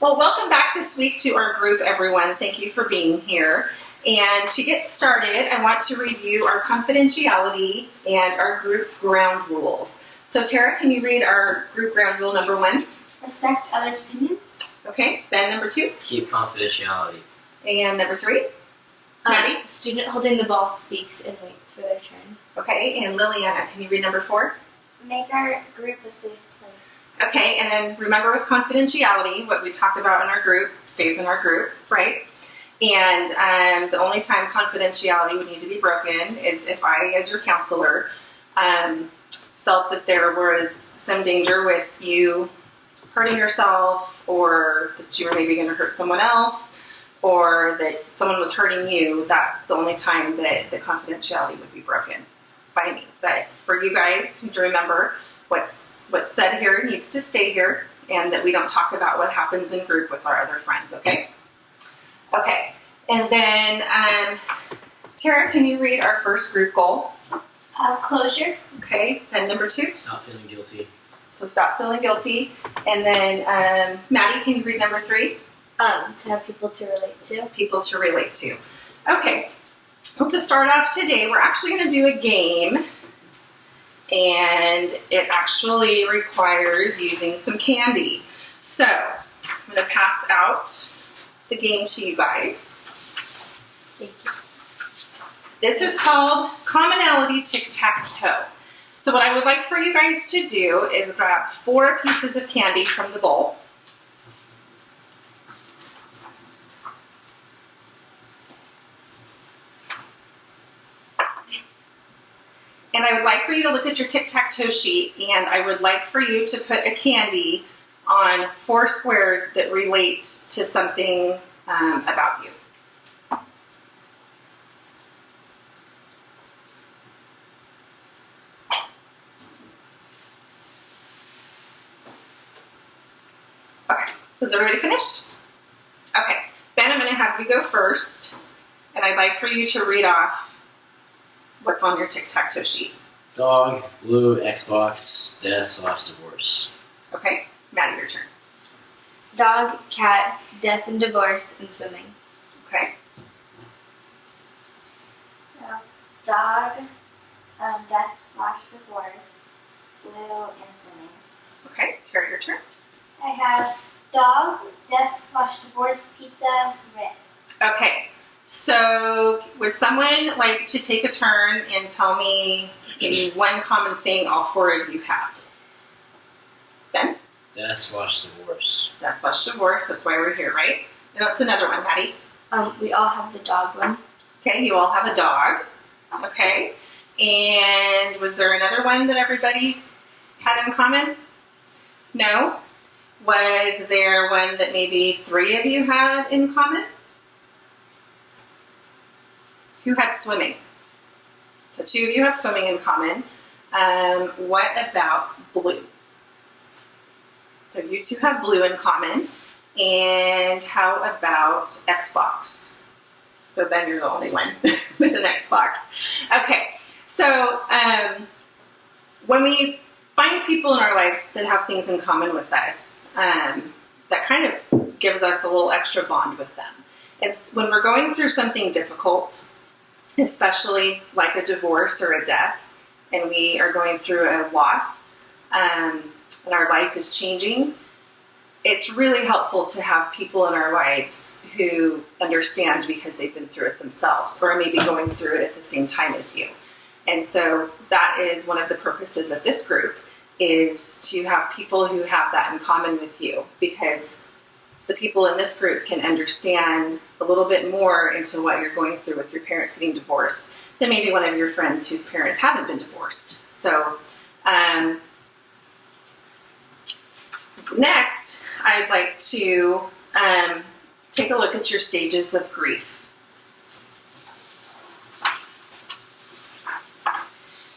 Well, welcome back this week to our group, everyone. Thank you for being here. And to get started, I want to review our confidentiality and our group ground rules. So Tara, can you read our group ground rule number 1? Respect others' opinions. Okay. Ben, number 2? Keep confidentiality. And number 3? Maddie? Student holding the ball speaks and waits for their turn. Okay. And Liliana, can you read number 4? Make our group a safe place. Okay. And then remember with confidentiality, what we talked about in our group stays in our group, right? And the only time confidentiality would need to be broken is if I, as your counselor, felt that there was some danger with you hurting yourself, or that you were maybe going to hurt someone else, or that someone was hurting you. That's the only time that the confidentiality would be broken by me. But for you guys to remember, what's said here needs to stay here, and that we don't talk about what happens in group with our other friends, okay? Okay, and then Tara, can you read our first group goal? Closure. Okay, and number 2? Stop feeling guilty. So stop feeling guilty. And then Maddie, can you read number 3? To have people to relate to. People to relate to. Okay, well, to start off today, we're actually going to do a game, and it actually requires using some candy. So I'm going to pass out the game to you guys. Thank you. This is called Commonality Tic-Tac-Toe. So what I would like for you guys to do is grab 4 pieces of candy from the bowl. And I would like for you to look at your tic-tac-toe sheet, and I would like for you to put a candy on 4 squares that relate to something about you. Okay, so is everybody finished? Okay, Ben, I'm going to have you go first, and I'd like for you to read off what's on your tic-tac-toe sheet. Dog, blue, Xbox, death/divorce. Okay, Maddie, your turn. Dog, cat, death and divorce, and swimming. Okay, So, dog, death/divorce, blue, and swimming. okay, Tara, your turn. I have dog, death/divorce, pizza, red. Okay, so would someone like to take a turn and tell me maybe one common thing all 4 of you have? Ben? Death/divorce. Death/divorce, that's why we're here, right? And what's another one, Maddie? We all have the dog one. Okay, you all have a dog. Okay, and was there another one that everybody had in common? No? Was there one that maybe 3 of you had in common? Who had swimming? So 2 of you have swimming in common. What about blue? So you 2 have blue in common. And how about Xbox? So Ben, you're the only one with an Xbox. Okay, so when we find people in our lives that have things in common with us, that kind of gives us a little extra bond with them. And when we're going through something difficult, especially like a divorce or a death, and we are going through a loss, and our life is changing, it's really helpful to have people in our lives who understand because they've been through it themselves, or maybe going through it at the same time as you. And so that is one of the purposes of this group, is to have people who have that in common with you, because the people in this group can understand a little bit more into what you're going through with your parents getting divorced than maybe one of your friends whose parents haven't been divorced. So next, I'd like to take a look at your stages of grief.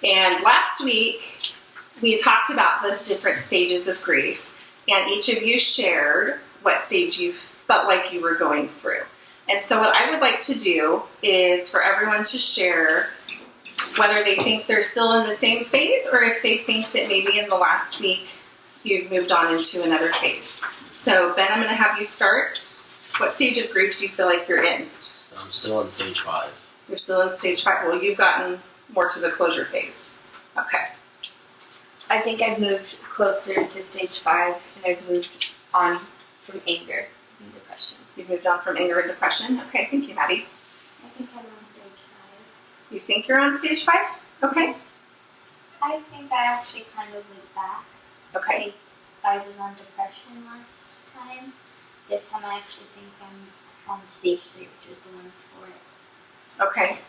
And last week, we talked about the different stages of grief, and each of you shared what stage you felt like you were going through. And so what I would like to do is for everyone to share whether they think they're still in the same phase, or if they think that maybe in the last week you've moved on into another phase. So Ben, I'm going to have you start. What stage of grief do you feel like you're in? So I'm still on stage 5. You're still in stage 5. Well, you've gotten more to the closure phase. Okay. I think I've moved closer to stage 5, and I've moved on from anger and depression. You've moved on from anger and depression. Okay, thank you, Maddie. I think I'm on stage 5. You think you're on stage 5? Okay. I think I actually kind of went back. Okay. I was on depression last time. This time I actually think I'm on stage 3, which is the one before it. Okay. And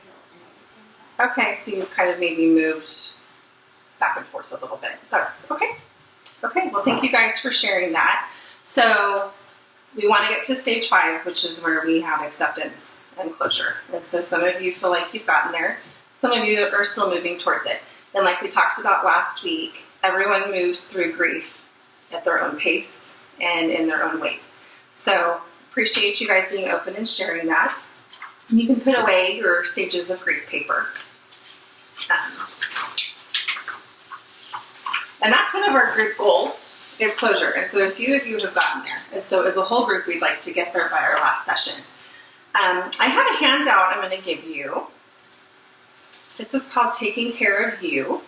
everything. Okay, so you've kind of maybe moved back and forth a little bit. That's okay. Okay, well, thank you guys for sharing that. So we want to get to stage 5, which is where we have acceptance and closure. And so some of you feel like you've gotten there. Some of you are still moving towards it. And like we talked about last week, everyone moves through grief at their own pace and in their own ways. So appreciate you guys being open and sharing that. You can put away your stages of grief paper. And that's one of our group goals is closure. And so a few of you have gotten there. And so as a whole group, we'd like to get there by our last session. I have a handout I'm going to give you. This is called Taking Care of You.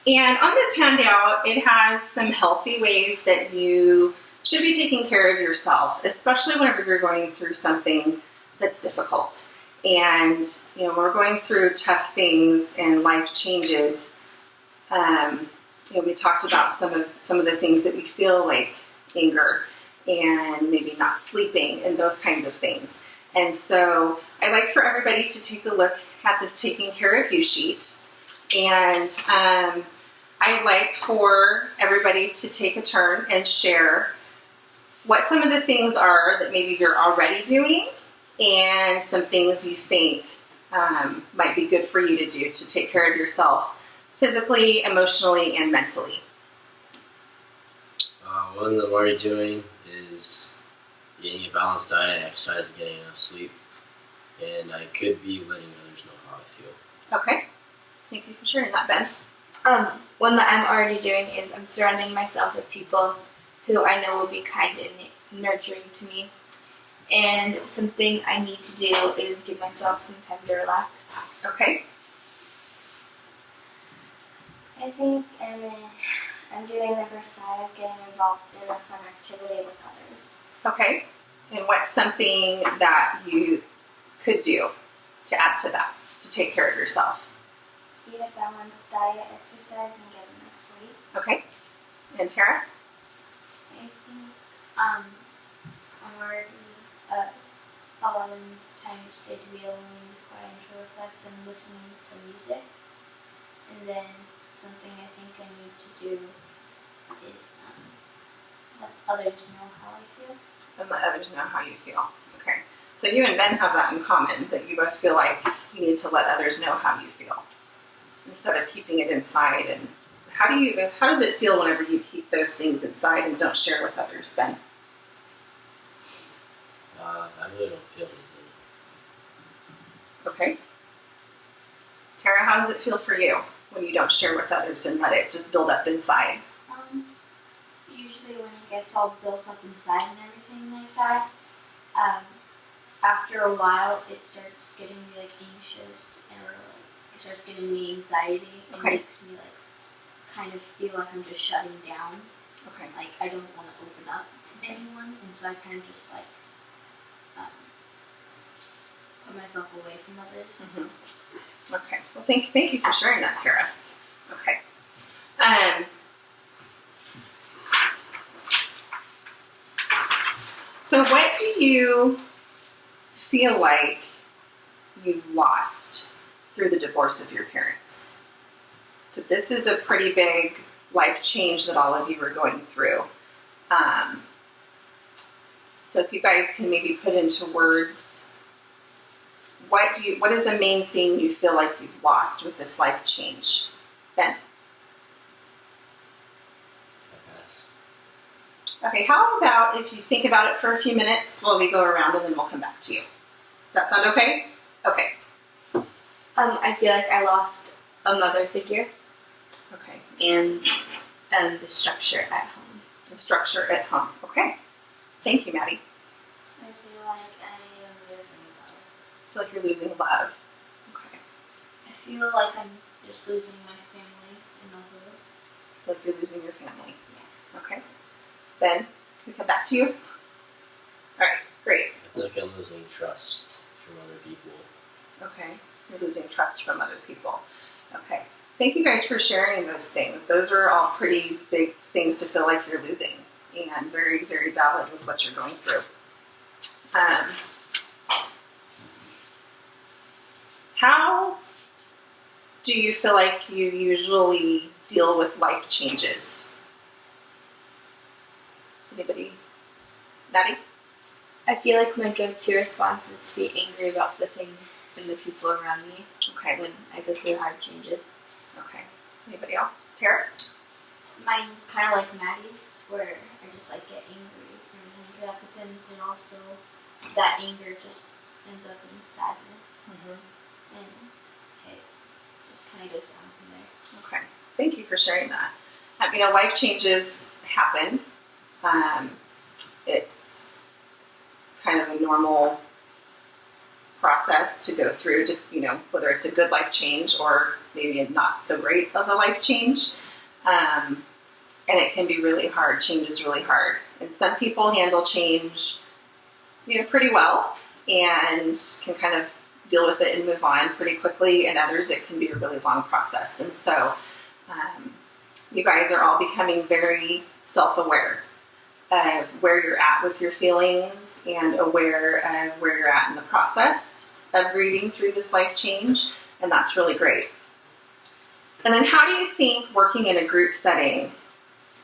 And on this handout, it has some healthy ways that you should be taking care of yourself, especially whenever you're going through something that's difficult. And, you know, we're going through tough things and life changes. You know, we talked about some of the things that we feel like anger and maybe not sleeping and those kinds of things. And so I'd like for everybody to take a look at this Taking Care of You sheet. And I'd like for everybody to take a turn and share what some of the things are that maybe you're already doing and some things you think might be good for you to do to take care of yourself physically, emotionally, and mentally. One that I'm already doing is eating a balanced diet, exercise, and getting enough sleep. And I could be letting others know how I feel. Okay. Thank you for sharing that, Ben. One that I'm already doing is I'm surrounding myself with people who I know will be kind and nurturing to me. And something I need to do is give myself some time to relax. Okay. I think I'm doing number 5, getting involved in a fun activity with others. Okay. And what's something that you could do to add to that, to take care of yourself? Eat a balanced diet, exercise, and get enough sleep. Okay. And Tara? I think I'm already allowing time each day to be alone, quiet, and to reflect and listening to music. And then something I think I need to do is let others know how I feel. And let others know how you feel. Okay. So you and Ben have that in common, that you both feel like you need to let others know how you feel instead of keeping it inside. And how does it feel whenever you keep those things inside and don't share with others, Ben? I really don't feel anything. Okay. Tara, how does it feel for you when you don't share with others and let it just build up inside? Usually when it gets all built up inside and everything like that, after a while it starts getting me like anxious or like it starts giving me anxiety and Okay. makes me like kind of feel like I'm just shutting down. Okay. Like I don't want to open up to anyone, and so I kind of just like put myself away from others. Mm-hmm. Okay. Well, thank you for sharing that, Tara. Okay. So what do you feel like you've lost through the divorce of your parents? So this is a pretty big life change that all of you are going through. So if you guys can maybe put into words, what is the main thing you feel like you've lost with this life change? Ben? I pass. Okay, how about if you think about it for a few minutes while we go around and then we'll come back to you. Does that sound okay? Okay. I feel like I lost a mother figure Okay. and the structure at home. And structure at home. Okay. Thank you, Maddie. I feel like I am losing love. I feel like you're losing love. Okay. I feel like I'm just losing my family in a whole. I feel like you're losing your family. Yeah. Okay. Ben, can we come back to you? All right. Great. I feel like I'm losing trust from other people. Okay. You're losing trust from other people. Okay. Thank you guys for sharing those things. Those are all pretty big things to feel like you're losing, and very, very valid with what you're going through. How do you feel like you usually deal with life changes? Is anybody? Maddie? I feel like my go-to response is to be angry about the things and the people around me Okay. when I go through hard changes. Okay. Anybody else? Tara? Mine's kind of like Maddie's, where I just like get angry or anything like that, but then it also, that anger just ends up in sadness, and it just kind of goes down from there. Okay. Thank you for sharing that. Life changes happen. It's kind of a normal process to go through to, whether it's a good life change or maybe a not so great of a life change. And it can be really hard. Change is really hard. And some people handle change, pretty well and can kind of deal with it and move on pretty quickly. And others, it can be a really long process. And so you guys are all becoming very self-aware of where you're at with your feelings and aware of where you're at in the process of grieving through this life change. And that's really great. And then how do you think working in a group setting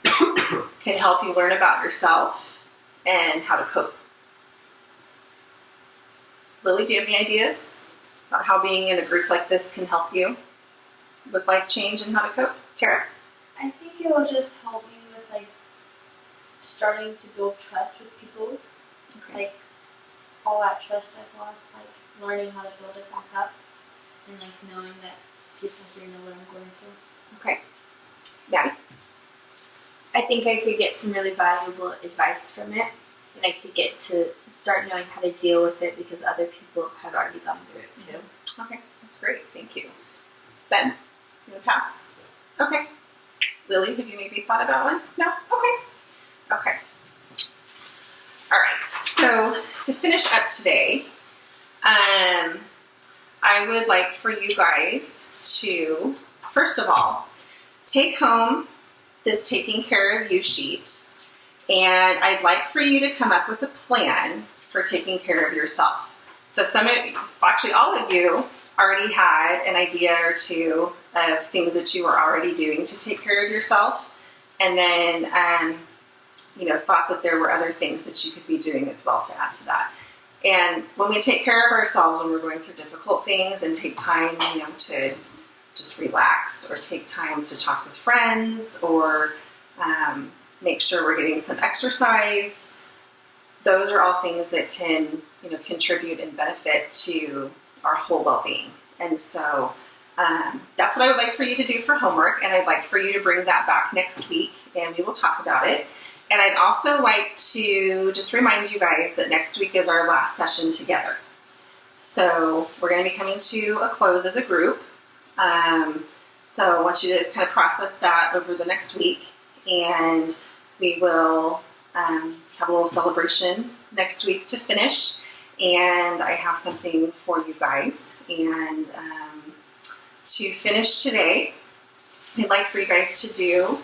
can help you learn about yourself and how to cope? Lily, do you have any ideas about how being in a group like this can help you with life change and how to cope? Tara? I think it will just help me with starting to build trust with people. Okay. All that trust I've lost, learning how to build it back up, and knowing that people here know what I'm going through. Okay. Maddie? I think I could get some really valuable advice from it, and I could get to start knowing how to deal with it because other people have already gone through it too. Okay, that's great. Thank you. Ben, you want to pass? Okay. Lily, have you maybe thought about one? No? Okay. Okay. All right. So to finish up today, I would like for you guys to, first of all, take home this taking care of you sheet, and I'd like for you to come up with a plan for taking care of yourself. So all of you already had an idea or two of things that you were already doing to take care of yourself, and then thought that there were other things that you could be doing as well to add to that. And when we take care of ourselves when we're going through difficult things and take time, to just relax or take time to talk with friends or make sure we're getting some exercise, those are all things that can, contribute and benefit to our whole well-being. And so that's what I would like for you to do for homework, and I'd like for you to bring that back next week, and we will talk about it. And I'd also like to just remind you guys that next week is our last session together. So we're going to be coming to a close as a group. So I want you to kind of process that over the next week, and we will have a little celebration next week to finish. And I have something for you guys. And to finish today, I'd like for you guys to do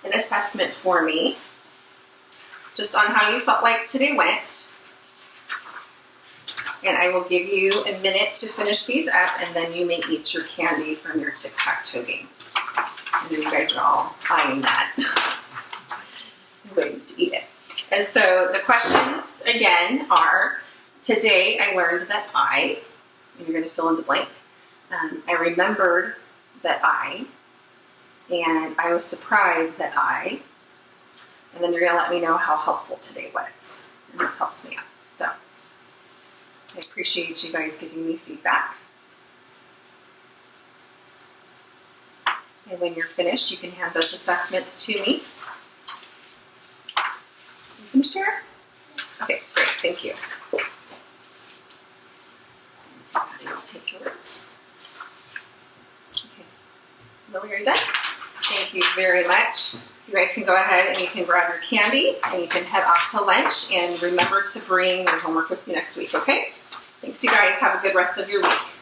an assessment for me just on how you felt like today went. And I will give you a minute to finish these up, and then you may eat your candy from your tic-tac-toe game. And then you guys are all eyeing that, waiting to eat it. And so the questions, again, are, today I learned that and you're going to fill in the blank. I remembered that and I was surprised that and then you're going to let me know how helpful today was. And this helps me out. So I appreciate you guys giving me feedback. And when you're finished, you can hand those assessments to me. You finished, Tara? Okay, great, thank you. I'll take yours. Okay, Lily, are you done? Thank you very much. You guys can go ahead and you can grab your candy and you can head off to lunch, and remember to bring your homework with you next week, okay? Thanks, you guys. Have a good rest of your week.